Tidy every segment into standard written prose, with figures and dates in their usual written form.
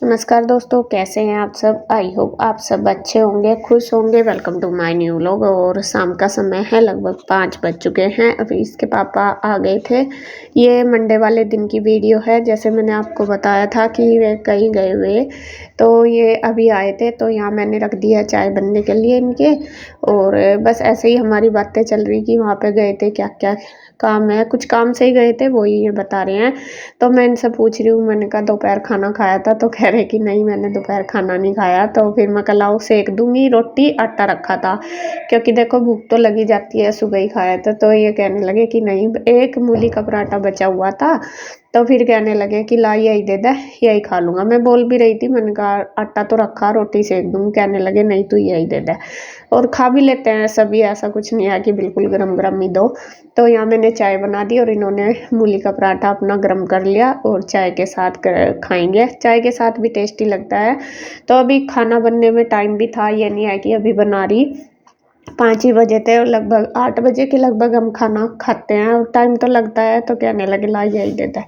नमस्कार दोस्तों, कैसे हैं आप सब। आई होप आप सब अच्छे होंगे, खुश होंगे। Welcome to my new vlog. और शाम का समय है, लगभग 5 बज चुके हैं। अभी इसके पापा आ गए थे। ये मंडे वाले दिन की वीडियो है। जैसे मैंने आपको बताया था कि वे कहीं गए हुए, तो ये अभी आए थे। तो यहाँ मैंने रख दिया चाय बनने के लिए इनके। और बस ऐसे ही हमारी बातें चल रही कि वहाँ पे गए थे, क्या क्या काम है। कुछ काम से ही गए थे, वो ये बता रहे हैं। तो मैं इनसे पूछ रही हूँ, मैंने कहा दोपहर खाना खाया था। तो कह रहे कि नहीं, मैंने दोपहर खाना नहीं खाया। तो फिर मैं कल सेक दूंगी रोटी, आटा रखा था, क्योंकि देखो भूख तो लगी जाती है, सुबह ही खाया था। तो ये कहने लगे कि नहीं, एक मूली का पराठा बचा हुआ था। तो फिर कहने लगे कि ला यही दे दे, यही खा लूँगा। मैं बोल भी रही थी, मैंने कहा आटा तो रखा, रोटी सेक दूँ। कहने लगे नहीं, तू यही दे दे। और खा भी लेते हैं सभी, ऐसा कुछ नहीं है कि बिल्कुल गरम गरम ही दो। तो यहाँ मैंने चाय बना दी और इन्होंने मूली का पराठा अपना गरम कर लिया और चाय के साथ खाएंगे। चाय के साथ भी टेस्टी लगता है। तो अभी खाना बनने में टाइम भी था, ये नहीं है कि अभी बना रही। 5 ही बजे थे और लगभग 8 बजे के लगभग हम खाना खाते हैं, और टाइम तो लगता है। तो कहने लगे ला यही देता है।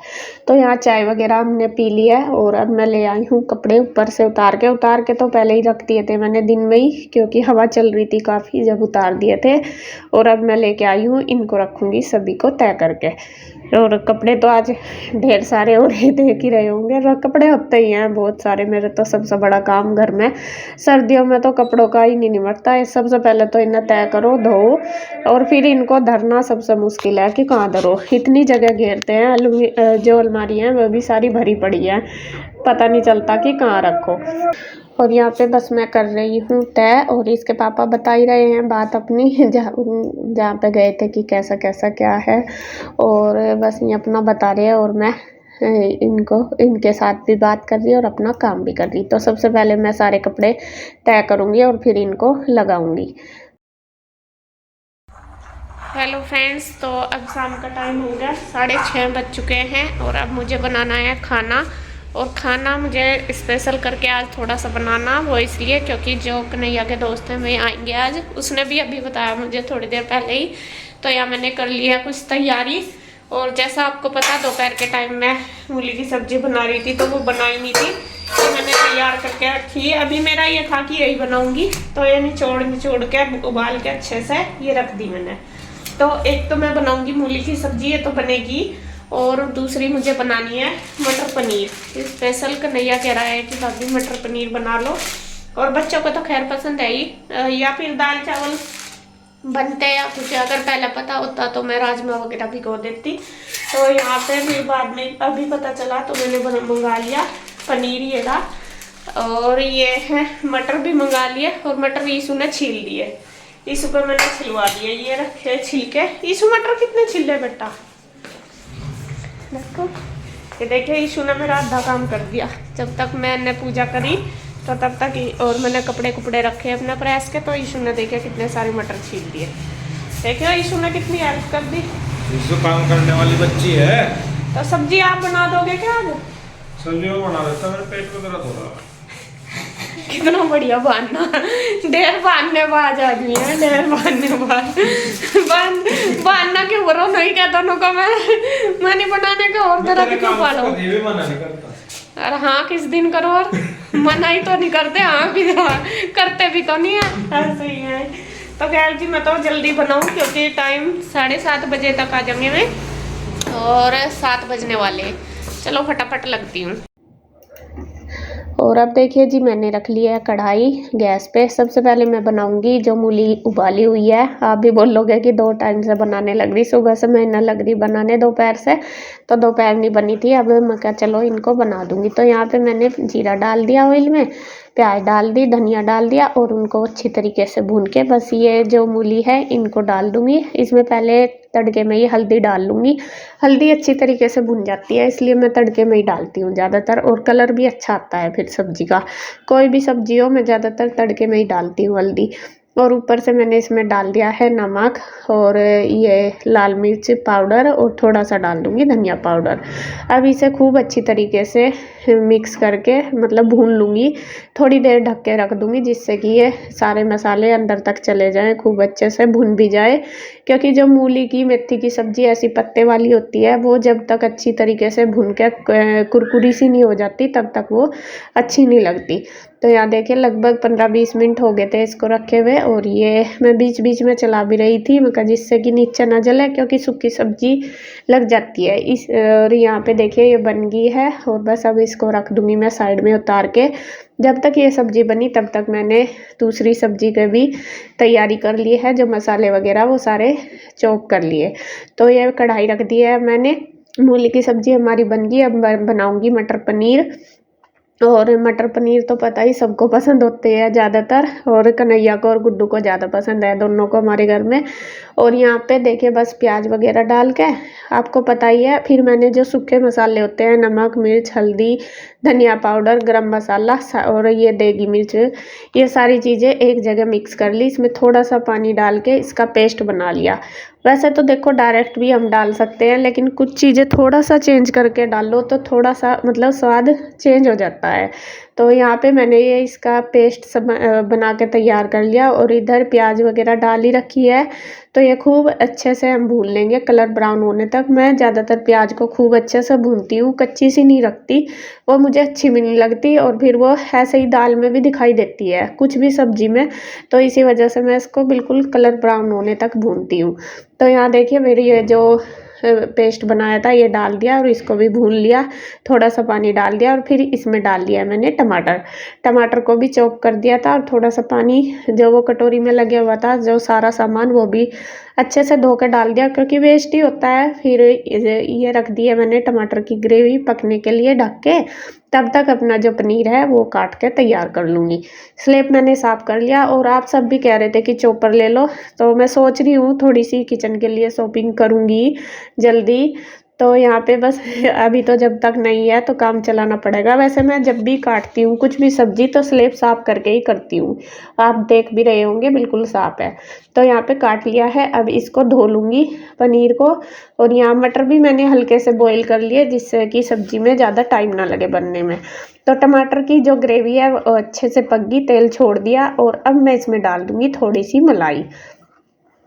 तो यहाँ चाय वगैरह हमने पी लिया है। और अब मैं ले आई हूँ कपड़े ऊपर से उतार के तो पहले ही रख दिए थे मैंने दिन में ही, क्योंकि हवा चल रही थी काफ़ी जब उतार दिए थे। और अब मैं लेके आई हूँ, इनको रखूँगी सभी को तय करके। और कपड़े तो आज ढेर सारे हो रहे, देख ही रहे होंगे। और कपड़े होते ही हैं बहुत सारे। मेरे तो सबसे बड़ा काम घर में सर्दियों में तो कपड़ों का ही नहीं निपटता है। सबसे पहले तो इन्हें तय करो, धो, और फिर इनको धरना सबसे मुश्किल है कि कहाँ धरो। इतनी जगह घेरते हैं, जो अलमारी हैं वो भी सारी भरी पड़ी है, पता नहीं चलता कि कहाँ रखो। और यहाँ पे बस मैं कर रही हूँ तय। और इसके पापा बता ही रहे हैं बात अपनी, जहाँ पे गए थे कि कैसा कैसा क्या है। और बस ये अपना बता रहे हैं, और मैं इनके साथ भी बात कर रही और अपना काम भी कर रही। तो सबसे पहले मैं सारे कपड़े तय करूँगी और फिर इनको लगाऊंगी। हेलो फ्रेंड्स, तो अब शाम का टाइम हो गया, 6:30 बज चुके हैं। और अब मुझे बनाना है खाना। और खाना मुझे स्पेशल करके आज थोड़ा सा बनाना, वो इसलिए क्योंकि जो कन्हैया के दोस्त हैं वे आएंगे आज। उसने भी अभी बताया मुझे थोड़ी देर पहले ही। तो यहाँ मैंने कर लिया कुछ तैयारी। और जैसा आपको पता, दोपहर के टाइम में मूली की सब्जी बना रही थी, तो वो बनाई नहीं थी, तो मैंने तैयार करके रखी है। अभी मेरा ये था कि यही बनाऊंगी, तो ये निचोड़ के उबाल के अच्छे से ये रख दी मैंने। तो एक तो मैं बनाऊंगी मूली की सब्जी, ये तो बनेगी। और दूसरी मुझे बनानी है मटर पनीर। स्पेशल कन्हैया कह रहा है कि भाभी मटर पनीर बना लो। और बच्चों को तो खैर पसंद है ही। या फिर दाल चावल बनते या कुछ, अगर पहले पता होता तो मैं राजमा वगैरह भिगो देती। तो यहाँ पे फिर बाद में अभी पता चला, तो मैंने मंगा लिया पनीर ये रहा। और ये है मटर भी मंगा लिए, और मटर ईशू ने छील दिए। ईशू को मैंने छिलवा दिए, ये रखे छिलके। ईशू मटर कितने छिले बेटा, देखो। ये देखिए, ईशू ने मेरा आधा काम कर दिया। जब तक मैंने पूजा करी तो तब तक और मैंने कपड़े रखे अपने प्रेस के, तो ईशू ने देखे कितने सारे मटर छील दिए। देखिए ईशू ने कितनी हेल्प कर दी। ईशू काम करने वाली बच्ची है। तो सब्जी आप बना दोगे क्या आज? सब्जी वो बना देता, मेरे पेट में दर्द हो रहा है। कितना बढ़िया बहाना, ढेर बहाने बाज आदमी है, ढेर बहाने बाज। बहाना क्यों करो, नहीं क्या दोनों को मैं नहीं बनाने का और तरह के क्यों पालो। मना नहीं करता। अरे हाँ, किस दिन करो, और मना ही तो नहीं करते। हाँ भी करते भी तो नहीं है, ऐसे ही है। तो खैर जी, मैं तो जल्दी बनाऊँ क्योंकि टाइम 7:30 बजे तक आ जाऊंगी मैं, और 7 बजने वाले। चलो फटाफट लगती हूँ। और अब देखिए जी, मैंने रख लिया है कढ़ाई गैस पे। सबसे पहले मैं बनाऊंगी जो मूली उबाली हुई है। आप भी बोलोगे कि 2 टाइम से बनाने लग रही, सुबह से मैं न लग रही बनाने, दोपहर से। तो दोपहर नहीं बनी थी, अब मैं क्या चलो इनको बना दूंगी। तो यहाँ पे मैंने जीरा डाल दिया ऑयल में, प्याज डाल दी, धनिया डाल दिया, और उनको अच्छी तरीके से भून के बस ये जो मूली है इनको डाल दूंगी। इसमें पहले तड़के में ये हल्दी डाल लूँगी। हल्दी अच्छी तरीके से भुन जाती है, इसलिए मैं तड़के में ही डालती हूँ ज़्यादातर। और कलर भी अच्छा आता है फिर सब्जी का। कोई भी सब्जी हो, मैं ज़्यादातर तड़के में ही डालती हूँ हल्दी। और ऊपर से मैंने इसमें डाल दिया है नमक, और ये लाल मिर्च पाउडर, और थोड़ा सा डाल दूँगी धनिया पाउडर। अब इसे खूब अच्छी तरीके से मिक्स करके मतलब भून लूँगी, थोड़ी देर ढक के रख दूँगी जिससे कि ये सारे मसाले अंदर तक चले जाएं, खूब अच्छे से भुन भी जाए। क्योंकि जो मूली की मेथी की सब्ज़ी ऐसी पत्ते वाली होती है, वो जब तक अच्छी तरीके से भुन के कुरकुरी सी नहीं हो जाती तब तक वो अच्छी नहीं लगती। तो यहाँ देखिए लगभग 15-20 मिनट हो गए थे इसको रखे हुए, और ये मैं बीच बीच में चला भी रही थी मैं जिससे कि नीचे ना जले, क्योंकि सूखी सब्जी लग जाती है इस। और यहाँ पे देखिए ये बन गई है, और बस अब इसको रख दूँगी मैं साइड में उतार के। जब तक ये सब्ज़ी बनी तब तक मैंने दूसरी सब्ज़ी की भी तैयारी कर ली है, जो मसाले वगैरह वो सारे चॉप कर लिए। तो ये कढ़ाई रख दी है मैंने, मूली की सब्ज़ी हमारी बन गई। अब मैं बनाऊँगी मटर पनीर, और मटर पनीर तो पता ही सबको पसंद होते हैं ज़्यादातर, और कन्हैया को और गुड्डू को ज़्यादा पसंद है, दोनों को हमारे घर में। और यहाँ पे देखिए बस प्याज वगैरह डाल के, आपको पता ही है, फिर मैंने जो सूखे मसाले होते हैं नमक, मिर्च, हल्दी, धनिया पाउडर, गरम मसाला और ये देगी मिर्च, ये सारी चीज़ें एक जगह मिक्स कर ली। इसमें थोड़ा सा पानी डाल के इसका पेस्ट बना लिया। वैसे तो देखो डायरेक्ट भी हम डाल सकते हैं, लेकिन कुछ चीज़ें थोड़ा सा चेंज करके डालो तो थोड़ा सा मतलब स्वाद चेंज हो जाता है। तो यहाँ पे मैंने ये इसका पेस्ट सब बना के तैयार कर लिया, और इधर प्याज वगैरह डाल ही रखी है। तो ये खूब अच्छे से हम भून लेंगे कलर ब्राउन होने तक। मैं ज़्यादातर प्याज को खूब अच्छे से भूनती हूँ, कच्ची सी नहीं रखती, वो मुझे अच्छी भी नहीं लगती, और फिर वो ऐसे ही दाल में भी दिखाई देती है कुछ भी सब्जी में। तो इसी वजह से मैं इसको बिल्कुल कलर ब्राउन होने तक भूनती हूँ। तो यहाँ देखिए मेरी ये जो पेस्ट बनाया था ये डाल दिया, और इसको भी भून लिया, थोड़ा सा पानी डाल दिया, और फिर इसमें डाल दिया मैंने टमाटर को भी चॉप कर दिया था, और थोड़ा सा पानी जो वो कटोरी में लगे हुआ था, जो सारा सामान वो भी अच्छे से धो के डाल दिया, क्योंकि वेस्ट ही होता है। फिर ये रख दिया मैंने टमाटर की ग्रेवी पकने के लिए ढक के। तब तक अपना जो पनीर है वो काट के तैयार कर लूँगी। स्लेब मैंने साफ़ कर लिया, और आप सब भी कह रहे थे कि चॉपर ले लो, तो मैं सोच रही हूँ थोड़ी सी किचन के लिए शॉपिंग करूँगी जल्दी। तो यहाँ पे बस अभी तो जब तक नहीं है तो काम चलाना पड़ेगा। वैसे मैं जब भी काटती हूँ कुछ भी सब्जी तो स्लेब साफ़ करके ही करती हूँ, आप देख भी रहे होंगे बिल्कुल साफ़ है। तो यहाँ पे काट लिया है, अब इसको धो लूँगी पनीर को। और यहाँ मटर भी मैंने हल्के से बॉईल कर लिए, जिससे कि सब्जी में ज़्यादा टाइम ना लगे बनने में। तो टमाटर की जो ग्रेवी है वो अच्छे से पक गई, तेल छोड़ दिया, और अब मैं इसमें डाल दूँगी थोड़ी सी मलाई,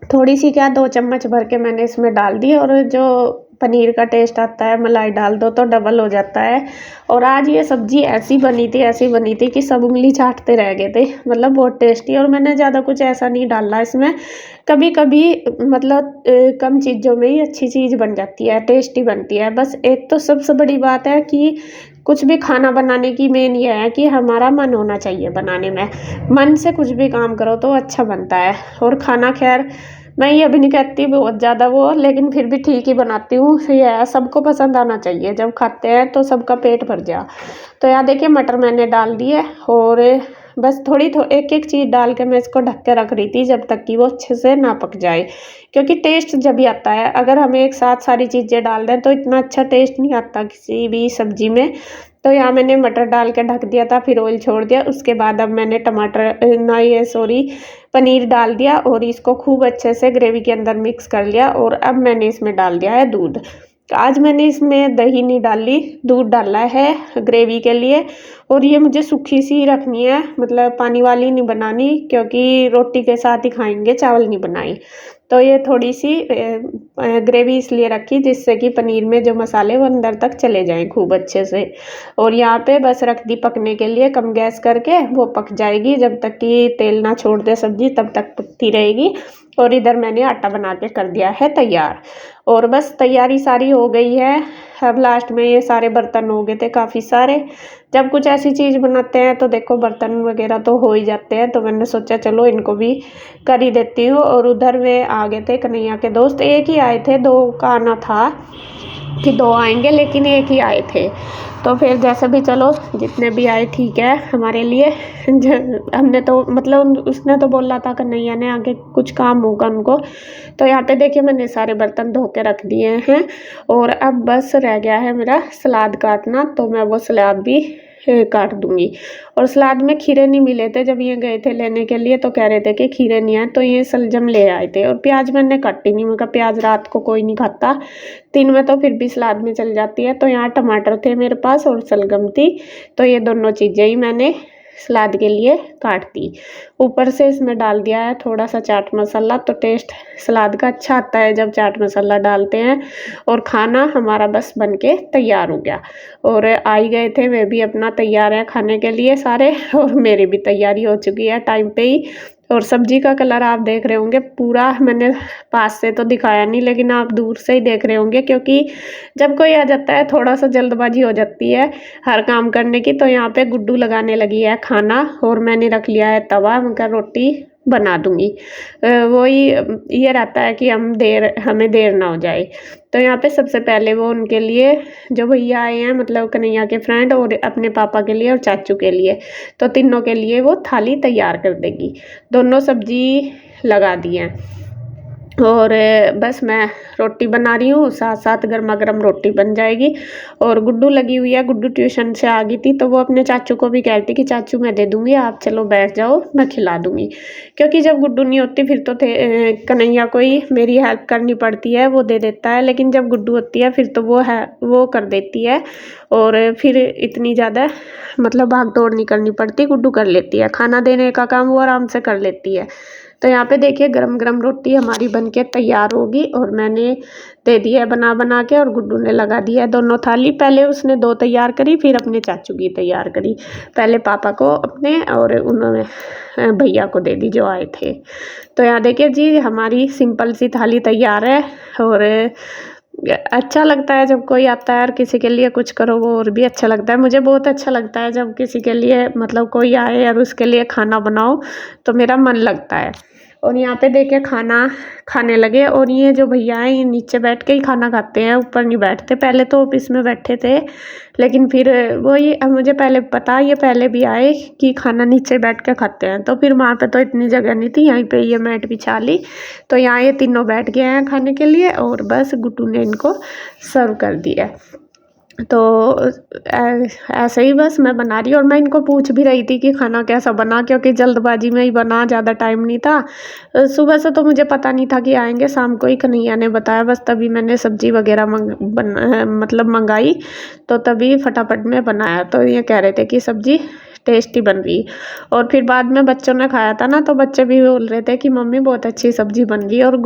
थोड़ी सी क्या 2 चम्मच भर के मैंने इसमें डाल दी। और जो पनीर का टेस्ट आता है मलाई डाल दो तो डबल हो जाता है। और आज ये सब्ज़ी ऐसी बनी थी कि सब उंगली चाटते रह गए थे, मतलब बहुत टेस्टी। और मैंने ज़्यादा कुछ ऐसा नहीं डाला इसमें, कभी कभी मतलब कम चीज़ों में ही अच्छी चीज़ बन जाती है, टेस्टी बनती है। बस एक तो सबसे बड़ी बात है कि कुछ भी खाना बनाने की मेन ये है कि हमारा मन होना चाहिए बनाने में, मन से कुछ भी काम करो तो अच्छा बनता है। और खाना खैर मैं ये भी नहीं कहती बहुत ज़्यादा वो, लेकिन फिर भी ठीक ही बनाती हूँ। ये है सबको पसंद आना चाहिए, जब खाते हैं तो सबका पेट भर जा। तो यहाँ देखिए मटर मैंने डाल दिए, और बस एक एक चीज़ डाल के मैं इसको ढक के रख रही थी जब तक कि वो अच्छे से ना पक जाए, क्योंकि टेस्ट जब भी आता है अगर हम एक साथ सारी चीज़ें डाल दें तो इतना अच्छा टेस्ट नहीं आता किसी भी सब्जी में। तो यहाँ मैंने मटर डाल के ढक दिया था, फिर ऑयल छोड़ दिया। उसके बाद अब मैंने पनीर डाल दिया, और इसको खूब अच्छे से ग्रेवी के अंदर मिक्स कर लिया। और अब मैंने इसमें डाल दिया है दूध। आज मैंने इसमें दही नहीं डाली, दूध डाला है ग्रेवी के लिए। और ये मुझे सूखी सी रखनी है, मतलब पानी वाली नहीं बनानी, क्योंकि रोटी के साथ ही खाएंगे, चावल नहीं बनाई। तो ये थोड़ी सी ग्रेवी इसलिए रखी जिससे कि पनीर में जो मसाले वो अंदर तक चले जाएं खूब अच्छे से। और यहाँ पे बस रख दी पकने के लिए कम गैस करके, वो पक जाएगी जब तक कि तेल ना छोड़ दे सब्जी, तब तक पकती रहेगी। और इधर मैंने आटा बना के कर दिया है तैयार, और बस तैयारी सारी हो गई है। अब लास्ट में ये सारे बर्तन हो गए थे काफ़ी सारे। जब कुछ ऐसी चीज़ बनाते हैं तो देखो बर्तन वगैरह तो हो ही जाते हैं, तो मैंने सोचा चलो इनको भी कर ही देती हूँ। और उधर वे आ गए थे कन्हैया के दोस्त, एक ही आए थे, 2 का आना था कि 2 आएंगे, लेकिन एक ही आए थे। तो फिर जैसे भी चलो जितने भी आए ठीक है हमारे लिए। हमने तो मतलब उसने तो बोला था कन्हैया ने आगे कुछ काम होगा उनको। तो यहाँ पे देखिए मैंने सारे बर्तन धो के रख दिए हैं, और अब बस रह गया है मेरा सलाद काटना। तो मैं वो सलाद भी काट दूंगी। और सलाद में खीरे नहीं मिले थे, जब ये गए थे लेने के लिए तो कह रहे थे कि खीरे नहीं आए, तो ये शलजम ले आए थे। और प्याज मैंने काटी नहीं, मैं कहा प्याज रात को कोई नहीं खाता, दिन में तो फिर भी सलाद में चल जाती है। तो यहाँ टमाटर थे मेरे पास और शलगम थी, तो ये दोनों चीज़ें ही मैंने सलाद के लिए काट दी। ऊपर से इसमें डाल दिया है थोड़ा सा चाट मसाला, तो टेस्ट सलाद का अच्छा आता है जब चाट मसाला डालते हैं। और खाना हमारा बस बनके तैयार हो गया। और आई गए थे वे भी अपना तैयार है खाने के लिए सारे, और मेरी भी तैयारी हो चुकी है टाइम पे ही। और सब्जी का कलर आप देख रहे होंगे, पूरा मैंने पास से तो दिखाया नहीं, लेकिन आप दूर से ही देख रहे होंगे, क्योंकि जब कोई आ जाता है थोड़ा सा जल्दबाजी हो जाती है हर काम करने की। तो यहाँ पे गुड्डू लगाने लगी है खाना, और मैंने रख लिया है तवा, मगर रोटी बना दूंगी। वही ये रहता है कि हमें देर ना हो जाए। तो यहाँ पे सबसे पहले वो उनके लिए, जो भैया आए हैं मतलब कन्हैया के फ्रेंड, और अपने पापा के लिए और चाचू के लिए, तो तीनों के लिए वो थाली तैयार कर देगी। दोनों सब्जी लगा दी है, और बस मैं रोटी बना रही हूँ, साथ साथ गर्मा गर्म रोटी बन जाएगी। और गुड्डू लगी हुई है, गुड्डू ट्यूशन से आ गई थी, तो वो अपने चाचू को भी कहती कि चाचू मैं दे दूँगी, आप चलो बैठ जाओ मैं खिला दूँगी। क्योंकि जब गुड्डू नहीं होती फिर तो कन्हैया को ही मेरी हेल्प करनी पड़ती है, वो दे देता है, लेकिन जब गुड्डू होती है फिर तो वो कर देती है। और फिर इतनी ज़्यादा मतलब भाग दौड़ नहीं करनी पड़ती, गुड्डू कर लेती है, खाना देने का काम वो आराम से कर लेती है। तो यहाँ पे देखिए गरम गरम रोटी हमारी बनके तैयार होगी, और मैंने दे दी है बना बना के, और गुड्डू ने लगा दिया है दोनों थाली। पहले उसने 2 तैयार करी, फिर अपने चाचू की तैयार करी, पहले पापा को अपने और उन्होंने भैया को दे दी जो आए थे। तो यहाँ देखिए जी हमारी सिंपल सी थाली तैयार है। और अच्छा लगता है जब कोई आता है और किसी के लिए कुछ करो, वो और भी अच्छा लगता है। मुझे बहुत अच्छा लगता है जब किसी के लिए मतलब कोई आए और उसके लिए खाना बनाओ, तो मेरा मन लगता है। और यहाँ पे देखिए खाना खाने लगे, और ये जो भैया हैं ये नीचे बैठ के ही खाना खाते हैं, ऊपर नहीं बैठते। पहले तो ऑफिस में बैठे थे, लेकिन फिर वही मुझे पहले पता, ये पहले भी आए कि खाना नीचे बैठ के खाते हैं, तो फिर वहाँ पे तो इतनी जगह नहीं थी, यहीं पे ये मैट बिछा ली, तो यहाँ ये तीनों बैठ गए हैं खाने के लिए। और बस गुड्डू ने इनको सर्व कर दिया। तो ऐसे ही बस मैं बना रही, और मैं इनको पूछ भी रही थी कि खाना कैसा बना, क्योंकि जल्दबाजी में ही बना, ज़्यादा टाइम नहीं था। सुबह से तो मुझे पता नहीं था कि आएंगे, शाम को ही कन्हैया ने बताया, बस तभी मैंने सब्जी वगैरह मतलब मंगाई, तो तभी फटाफट में बनाया। तो ये कह रहे थे कि सब्जी टेस्टी बन रही। और फिर बाद में बच्चों ने खाया था ना, तो बच्चे भी बोल रहे थे कि मम्मी बहुत अच्छी सब्जी बन रही है। और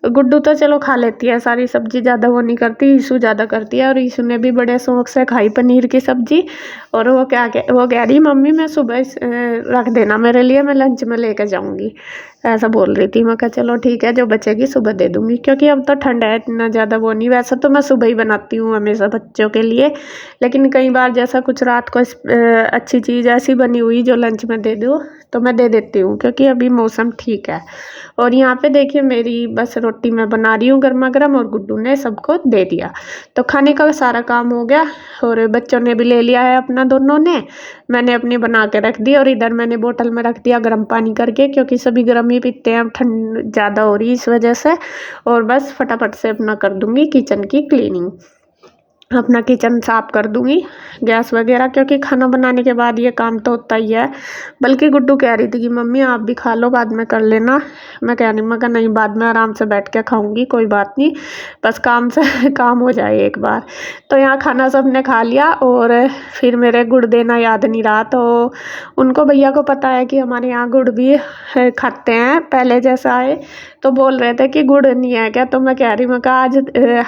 गुड्डू तो चलो खा लेती है सारी सब्जी, ज़्यादा वो नहीं करती, ईशू ज़्यादा करती है। और ईशू ने भी बड़े शौक से खाई पनीर की सब्जी। और वो कह रही मम्मी मैं सुबह रख देना मेरे लिए, मैं लंच में लेकर जाऊँगी, ऐसा बोल रही थी। मैं कहा चलो ठीक है, जो बचेगी सुबह दे दूँगी, क्योंकि अब तो ठंड है, इतना ज़्यादा वो नहीं। वैसे तो मैं सुबह ही बनाती हूँ हमेशा बच्चों के लिए, लेकिन कई बार जैसा कुछ रात को अच्छी चीज़ ऐसी बनी हुई जो लंच में दे दूँ, तो मैं दे देती हूँ, क्योंकि अभी मौसम ठीक है। और यहाँ पे देखिए मेरी बस रोटी मैं बना रही हूँ गर्मा गर्म, और गुड्डू ने सबको दे दिया। तो खाने का सारा काम हो गया, और बच्चों ने भी ले लिया है अपना, दोनों ने। मैंने अपनी बना के रख दी, और इधर मैंने बोतल में रख दिया गर्म पानी करके, क्योंकि सभी गर्म ही पीते हैं, अब ठंड ज़्यादा हो रही है इस वजह से। और बस फटाफट से अपना कर दूँगी किचन की क्लीनिंग, अपना किचन साफ़ कर दूँगी, गैस वगैरह, क्योंकि खाना बनाने के बाद ये काम तो होता ही है। बल्कि गुड्डू कह रही थी कि मम्मी आप भी खा लो, बाद में कर लेना। मैं कह नहीं, बाद में आराम से बैठ के खाऊंगी, कोई बात नहीं, बस काम से काम हो जाए एक बार। तो यहाँ खाना सबने खा लिया, और फिर मेरे गुड़ देना याद नहीं रहा, तो उनको भैया को पता है कि हमारे यहाँ गुड़ भी खाते हैं। पहले जैसा आए तो बोल रहे थे कि गुड़ नहीं है क्या, तो मैं कह रही, मैं कहा आज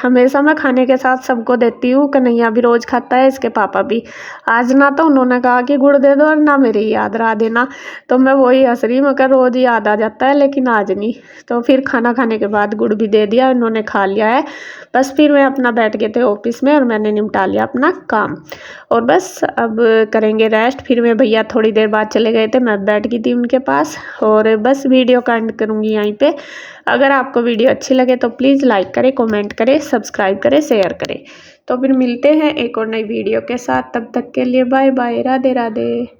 हमेशा मैं खाने के साथ सबको देती हूँ, कन्हैया भी रोज़ खाता है, इसके पापा भी। आज ना तो उन्होंने कहा कि गुड़ दे दो, और ना मेरी याद रहा देना, तो मैं वही हंस रही, मगर रोज़ याद आ जाता है, लेकिन आज नहीं। तो फिर खाना खाने के बाद गुड़ भी दे दिया, उन्होंने खा लिया है। बस फिर मैं अपना बैठ गए थे ऑफिस में, और मैंने निपटा लिया अपना काम, और बस अब करेंगे रेस्ट। फिर मैं भैया थोड़ी देर बाद चले गए थे, मैं बैठ गई थी उनके पास, और बस वीडियो का एंड करूँगी यहीं पे। अगर आपको वीडियो अच्छी लगे तो प्लीज़ लाइक करें, कमेंट करें, सब्सक्राइब करें, शेयर करें। तो फिर मिलते हैं एक और नई वीडियो के साथ, तब तक के लिए बाय बाय, राधे राधे।